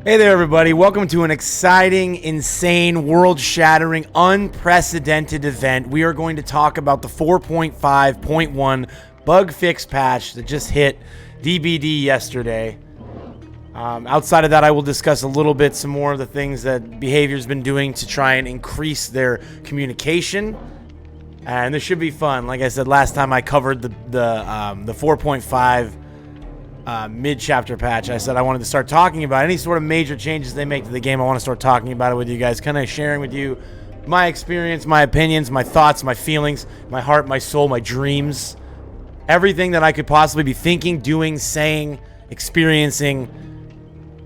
Hey there, everybody. Welcome to an exciting, insane, world-shattering, unprecedented event. We are going to talk about the 4.5.1 bug fix patch that just hit DBD yesterday. Outside of that, I will discuss a little bit some more of the things that Behavior's been doing to try and increase their communication. And this should be fun. Like I said last time I covered the 4.5 mid-chapter patch, I said I wanted to start talking about any sort of major changes they make to the game. I want to start talking about it with you guys, kind of sharing with you my experience, my opinions, my thoughts, my feelings, my heart, my soul, my dreams, everything that I could possibly be thinking, doing, saying, experiencing.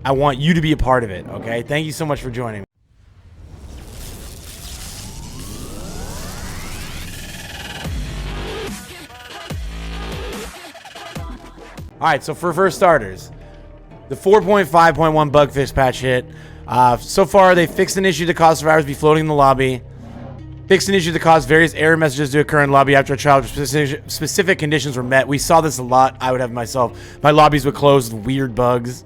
I want you to be a part of it, okay? Thank you so much for joining me. All right, so for starters, the 4.5.1 bug fix patch hit. So far, they fixed an issue that caused survivors to be floating in the lobby. Fixed an issue that caused various error messages to occur in lobby after a trial specific conditions were met. We saw this a lot. I would have myself. My lobbies would close with weird bugs.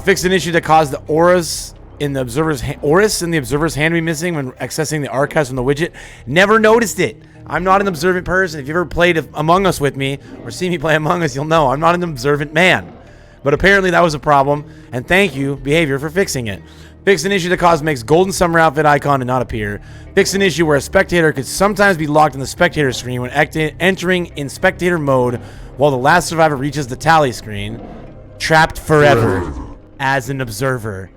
Fixed an issue that caused the auras in the observer's hand to be missing when accessing the archives from the widget. Never noticed it. I'm not an observant person. If you've ever played Among Us with me or seen me play Among Us, you'll know I'm not an observant man. But apparently that was a problem, and thank you, Behavior, for fixing it. Fixed an issue that caused Meg's golden summer outfit icon to not appear. Fixed an issue where a spectator could sometimes be locked in the spectator screen when entering in spectator mode while the last survivor reaches the tally screen. Trapped forever as an observer.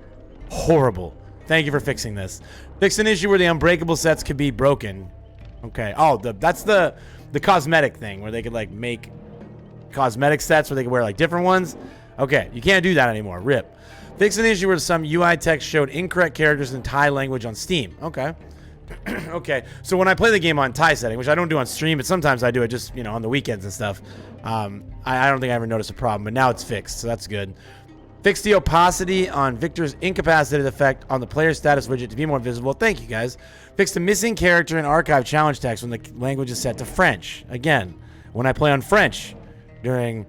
Horrible. Thank you for fixing this. Fixed an issue where the unbreakable sets could be broken. Okay. Oh, that's the cosmetic thing where they could like make cosmetic sets where they could wear like different ones. Okay, you can't do that anymore. RIP. Fix an issue where some UI text showed incorrect characters in Thai language on Steam. Okay. Okay. So when I play the game on Thai setting, which I don't do on stream, but sometimes I do it just, on the weekends and stuff. I don't think I ever noticed a problem, but now it's fixed, so that's good. Fix the opacity on Victor's incapacitated effect on the player status widget to be more visible. Thank you, guys. Fix the missing character in archive challenge text when the language is set to French. Again, when I play on French during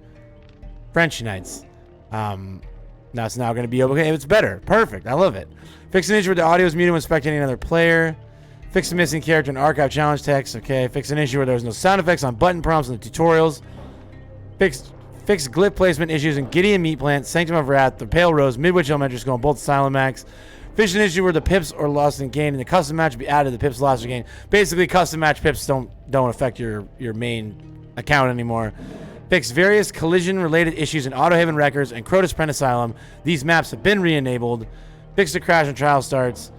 French nights. Now it's now going to be okay. It's better. Perfect. I love it. Fix an issue where the audio is muted when spectating another player. Fix the missing character in archive challenge text. Okay. Fix an issue where there's no sound effects on button prompts in the tutorials. Fix glyph placement issues in Gideon Meat Plant, Sanctum of Wrath, The Pale Rose, Midwich Elementary School, and both Silent Max. Fix an issue where the pips or lost and gained in the custom match be added to the pips lost or gained. Basically, custom match pips don't affect your main account anymore. Fix various collision-related issues in Autohaven Records and Crotus Prent Asylum. These maps have been re-enabled. Fix the crash when trial starts.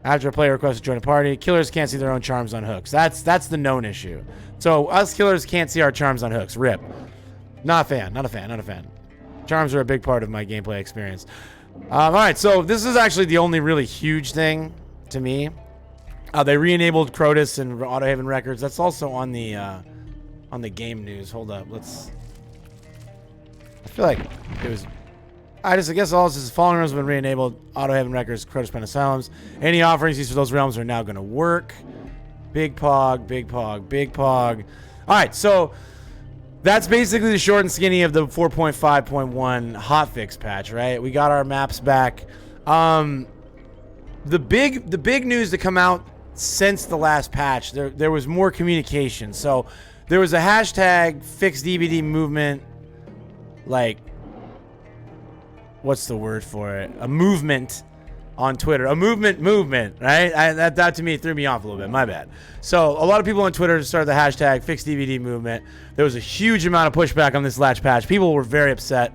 After a player requests to join a party, killers can't see their own charms on hooks. That's the known issue. So us killers can't see our charms on hooks. RIP. Not a fan. Charms are a big part of my gameplay experience. All right, so this is actually the only really huge thing to me. They re-enabled Crotus and Autohaven Records. That's also on the game news. Hold up, I feel like it was. I guess all this is Fallen Realms have been re-enabled. Autohaven Records, Crotus Prent Asylums. Any offerings used for those realms are now going to work. Big pog. All right, so. That's basically the short and skinny of the 4.5.1 hotfix patch, right? We got our maps back. The big news to come out since the last patch, there was more communication. So there was a hashtag fix DBD movement, like, what's the word for it? A movement on Twitter. A movement, right? That to me threw me off a little bit. My bad. So a lot of people on Twitter started the hashtag FixDVD movement. There was a huge amount of pushback on this last patch. People were very upset.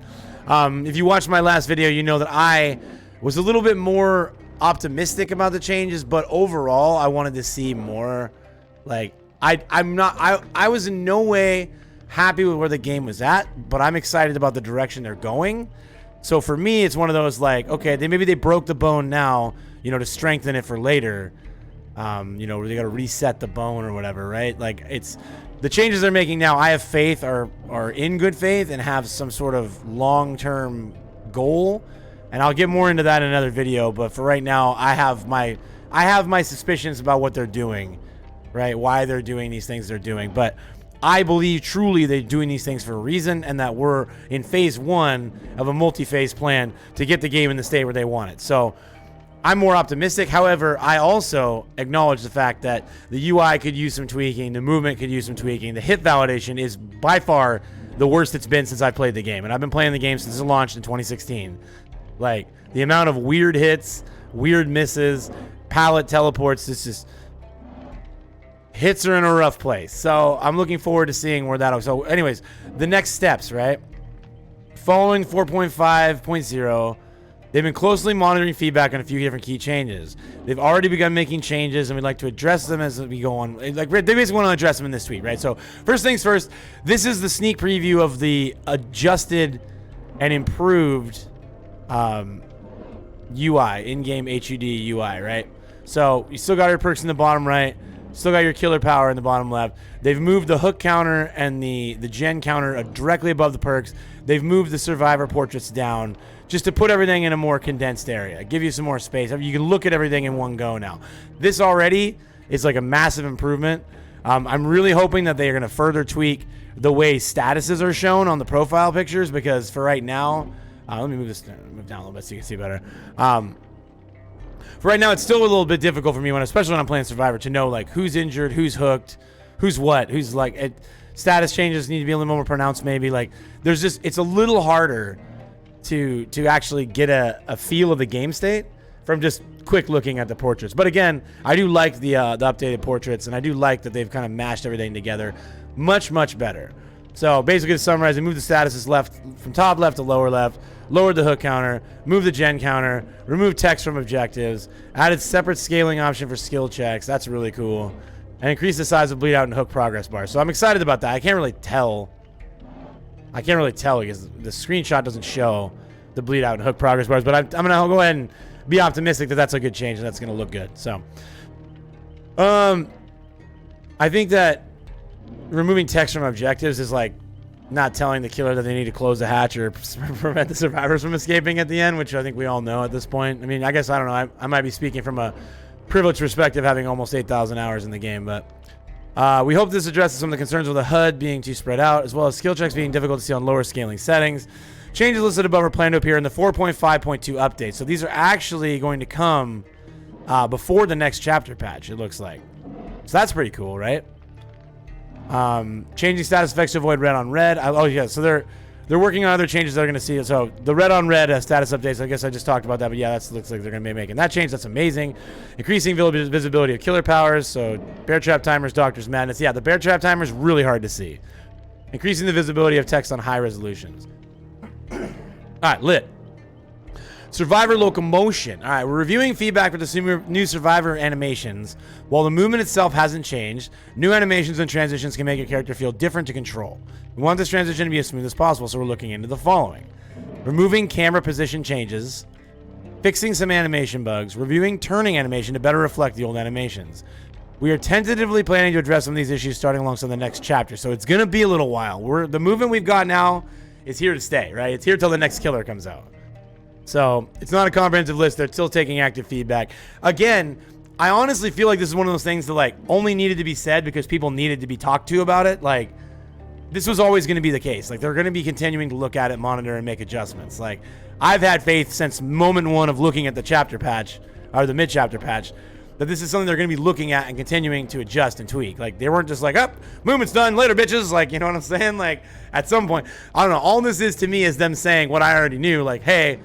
If you watched my last video, you know that I was a little bit more optimistic about the changes, but overall, I wanted to see more. Like, I was in no way happy with where the game was at, but I'm excited about the direction they're going. So for me, it's one of those like, okay, maybe they broke the bone now, to strengthen it for later. Where they got to reset the bone or whatever, right? Like it's the changes they're making now. I have faith, are in good faith, and have some sort of long-term goal. And I'll get more into that in another video. But for right now, I have my suspicions about what they're doing, right? Why they're doing these things they're doing. But I believe truly they're doing these things for a reason, and that we're in phase 1 of a multi-phase plan to get the game in the state where they want it. So I'm more optimistic. However, I also acknowledge the fact that the UI could use some tweaking, the movement could use some tweaking. The hit validation is by far the worst it's been since I played the game, and I've been playing the game since it launched in 2016. Like, the amount of weird hits, weird misses, pallet teleports, this just hits are in a rough place. So I'm looking forward to seeing where that'll. So anyways, the next steps, right? Following 4.5.0, they've been closely monitoring feedback on a few different key changes. They've already begun making changes, and we'd like to address them as we go on. Like, they basically want to address them in this tweet, right? So first things first, this is the sneak preview of the adjusted and improved UI, in-game HUD UI, right? So you still got your perks in the bottom right, still got your killer power in the bottom left. They've moved the hook counter and the gen counter directly above the perks. They've moved the survivor portraits down just to put everything in a more condensed area, give you some more space. You can look at everything in one go now. This already is like a massive improvement. I'm really hoping that they are going to further tweak the way statuses are shown on the profile pictures, because for right now, let me move down a little bit so you can see better. For right now, it's still a little bit difficult for me, especially when I'm playing Survivor, to know like who's injured, who's hooked, who's what, who's like status changes need to be a little more pronounced. Maybe like there's just, it's a little harder to actually get a feel of the game state from just quick looking at the portraits. But again, I do like the updated portraits, and I do like that they've kind of mashed everything together much better. So basically, to summarize, they moved the statuses left from top left to lower left, lowered the hook counter, moved the gen counter, removed text from objectives, added separate scaling option for skill checks. That's really cool. And increased the size of bleed out and hook progress bars. So I'm excited about that. I can't really tell because the screenshot doesn't show the bleed out and hook progress bars, but I'm going to go ahead and be optimistic that that's a good change and that's going to look good. So I think that removing text from objectives is like not telling the killer that they need to close the hatch or prevent the survivors from escaping at the end, which I think we all know at this point. I mean, I guess, I don't know, I might be speaking from a privileged perspective, having almost 8,000 hours in the game, but we hope this addresses some of the concerns with the HUD being too spread out, as well as skill checks being difficult to see on lower scaling settings. Changes listed above are planned to appear in the 4.5.2 update. So these are actually going to come before the next chapter patch, it looks like. So that's pretty cool, right? Changing status effects to avoid red on red. Oh yeah, so they're working on other changes that are going to see it. So the red on red status updates, I guess I just talked about that, but yeah, that looks like they're going to be making that change. That's amazing. Increasing visibility of killer powers. So bear trap timers, Doctor's Madness. Yeah, the bear trap timer is really hard to see. Increasing the visibility of text on high resolutions. All right, lit. Survivor locomotion. All right, we're reviewing feedback for the new Survivor animations. While the movement itself hasn't changed, new animations and transitions can make a character feel different to control. We want this transition to be as smooth as possible, so we're looking into the following. Removing camera position changes, fixing some animation bugs, reviewing turning animation to better reflect the old animations. We are tentatively planning to address some of these issues starting alongside the next chapter, so it's going to be a little while. The movement we've got now is here to stay, right? It's here till the next killer comes out. So it's not a comprehensive list. They're still taking active feedback. Again, I honestly feel like this is one of those things that like only needed to be said because people needed to be talked to about it. Like, this was always going to be the case. Like, they're going to be continuing to look at it, monitor, and make adjustments. Like, I've had faith since moment one of looking at the chapter patch, or the mid-chapter patch, that this is something they're going to be looking at and continuing to adjust and tweak. Like, they weren't just like, oh, movement's done, later, bitches. Like, you know what I'm saying? Like, at some point, I don't know. All this is to me is them saying what I already knew. Like, hey,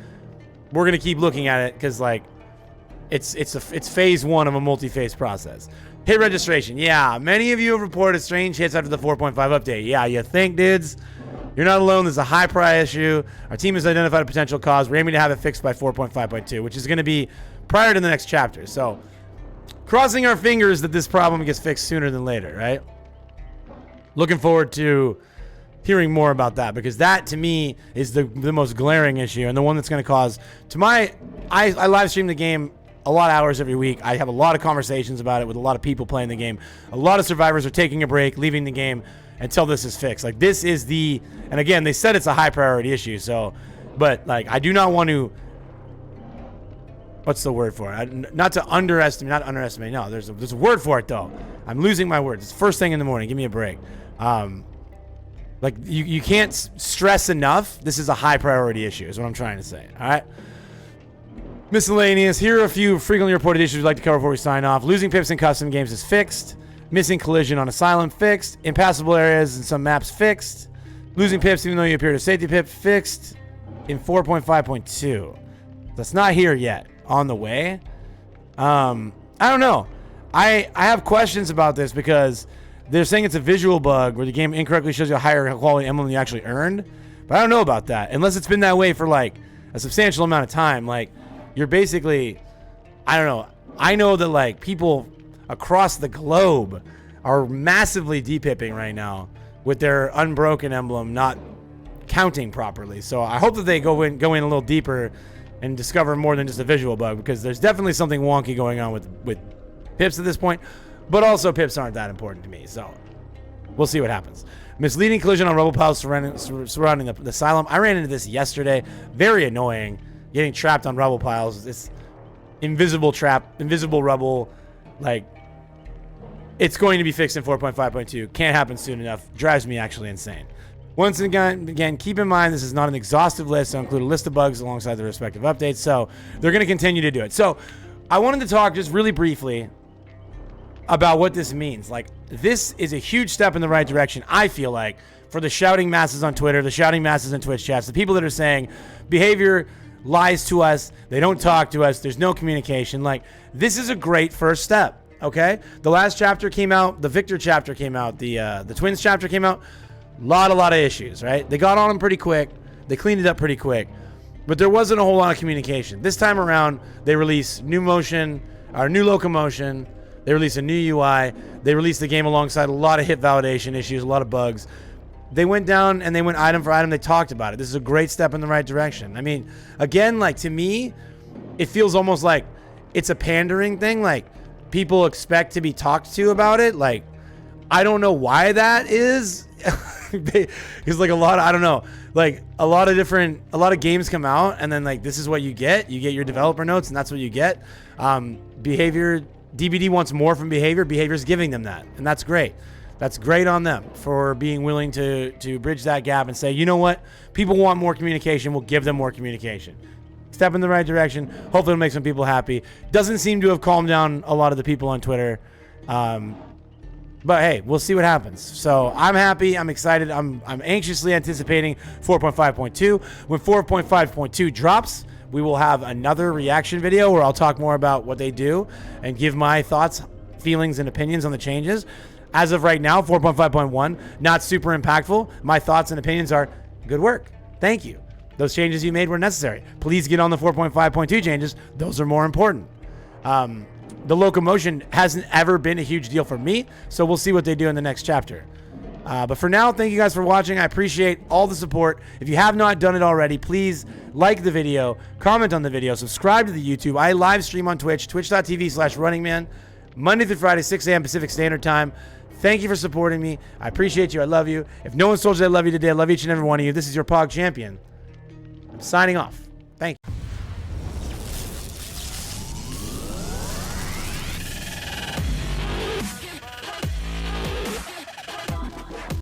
we're going to keep looking at it because, like, it's phase one of a multi-phase process. Hit registration. Yeah, many of you have reported strange hits after the 4.5 update. Yeah, you think, dudes? You're not alone. There's a high priority issue. Our team has identified a potential cause. We're aiming to have it fixed by 4.5.2, which is going to be prior to the next chapter. So, crossing our fingers that this problem gets fixed sooner than later, right? Looking forward to hearing more about that, because that to me is the most glaring issue and the one that's going to cause I live stream the game a lot of hours every week. I have a lot of conversations about it with a lot of people playing the game. A lot of survivors are taking a break, leaving the game until this is fixed. Like, this is and again, they said it's a high priority issue. So, but like, I do not want to, what's the word for it? Not underestimate. No, there's a word for it though. I'm losing my words. It's first thing in the morning. Give me a break. Like, you can't stress enough. This is a high priority issue, is what I'm trying to say. All right. Miscellaneous. Here are a few frequently reported issues we'd like to cover before we sign off. Losing pips in custom games is fixed. Missing collision on Asylum fixed. Impassable areas in some maps fixed. Losing pips even though you appear to safety pip fixed in 4.5.2. That's not here yet. On the way. I don't know. I have questions about this because they're saying it's a visual bug where the game incorrectly shows you a higher quality emblem than you actually earned. But I don't know about that. Unless it's been that way for like a substantial amount of time. Like, you're basically, I don't know. I know that like people across the globe are massively depipping right now with their unbroken emblem not counting properly. So I hope that they go in a little deeper and discover more than just a visual bug, because there's definitely something wonky going on with pips at this point. But also pips aren't that important to me, so we'll see what happens. Misleading collision on rubble piles surrounding the asylum. I ran into this yesterday. Very annoying. Getting trapped on rubble piles. It's invisible rubble. Like, it's going to be fixed in 4.5.2. Can't happen soon enough. Drives me actually insane. Once again, keep in mind this is not an exhaustive list. So include a list of bugs alongside the respective updates. So they're going to continue to do it. So I wanted to talk just really briefly about what this means. Like, this is a huge step in the right direction, I feel like, for the shouting masses on Twitter, the shouting masses in Twitch chats, the people that are saying behavior lies to us, they don't talk to us, there's no communication. Like, this is a great first step, okay? The last chapter came out, the Victor chapter came out, the Twins chapter came out. A lot of issues, right? They got on them pretty quick. They cleaned it up pretty quick. But there wasn't a whole lot of communication. This time around, they released new locomotion. They released a new UI. They released the game alongside a lot of hit validation issues, a lot of bugs. They went down and they went item for item. They talked about it. This is a great step in the right direction. I mean, again, like, to me, it feels almost like it's a pandering thing. Like, people expect to be talked to about it. Like, I don't know why that is. Because like I don't know, like a lot of games come out and then like this is what you get your developer notes and that's what you get. Behavior, DBD wants more from behavior's giving them that, and that's great on them for being willing to bridge that gap and say, you know what, people want more communication, we'll give them more communication. Step in the right direction. Hopefully it'll make some people happy. Doesn't seem to have calmed down a lot of the people on Twitter. But hey, we'll see what happens. So I'm happy. I'm excited. I'm anxiously anticipating 4.5.2. When 4.5.2 drops, we will have another reaction video where I'll talk more about what they do and give my thoughts, feelings, and opinions on the changes. As of right now, 4.5.1, not super impactful. My thoughts and opinions are good work. Thank you. Those changes you made were necessary. Please get on the 4.5.2 changes. Those are more important. The locomotion hasn't ever been a huge deal for me, so we'll see what they do in the next chapter. But for now, thank you guys for watching. I appreciate all the support. If you have not done it already, please like the video, comment on the video, subscribe to the YouTube. I live stream on Twitch, twitch.tv/runningman, Monday through Friday, 6 a.m. Pacific Standard Time. Thank you for supporting me. I appreciate you. I love you. If no one's told you I love you today, I love each and every one of you. This is your Pog Champion. I'm signing off. Thank you.